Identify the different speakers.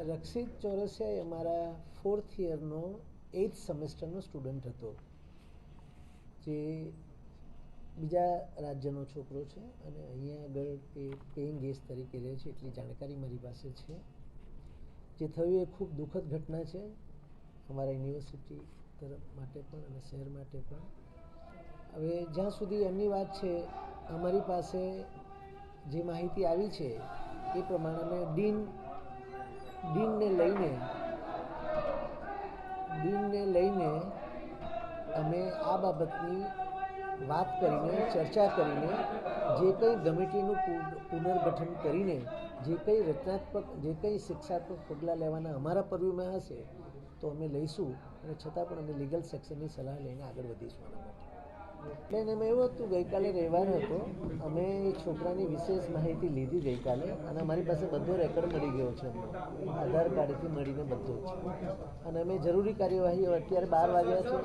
Speaker 1: રક્ષિત ચોરસિયા એ અમારા 4th યરનો 8th સેમેસ્ટરનો student હતો, જે બીજા રાજ્યનો છોકરો છે અને અહીંયા આગળ એ પેઇંગ ગેસ્ટ તરીકે રહે છે, એટલી જાણકારી મારી પાસે છે. જે થયું એ ખૂબ દુઃખદ ઘટના છે અમારા યુનિવર્સિટી તરફ માટે પણ અને શહેર માટે પણ. હવે જ્યાં સુધી એમની વાત છે, અમારી પાસે જે માહિતી આવી છે એ પ્રમાણે અમે ડીનને લઈને અમે આ બાબતની વાત કરીને, ચર્ચા કરીને, જે કંઈ કમિટીનું પુનર્ગઠન કરીને જે કંઈ રચનાત્મક, જે કંઈ શિક્ષાત્મક પગલાં લેવાના અમારા પર્યુમાં હશે તો અમે લઈશું, અને છતાં પણ અમે લીગલ સેક્શનની સલાહ લઈને આગળ વધીશું આના માટે. એટલે એમાં એવું હતું, ગઈકાલે રવિવાર હતો, અમે એ છોકરાની વિશેષ માહિતી લીધી ગઈકાલે, અને અમારી પાસે બધો રેકોર્ડ મળી ગયો છે, આધાર કાર્ડથી મળીને બધો જ, અને અમે જરૂરી કાર્યવાહી અત્યારે 12 વાગ્યા છે.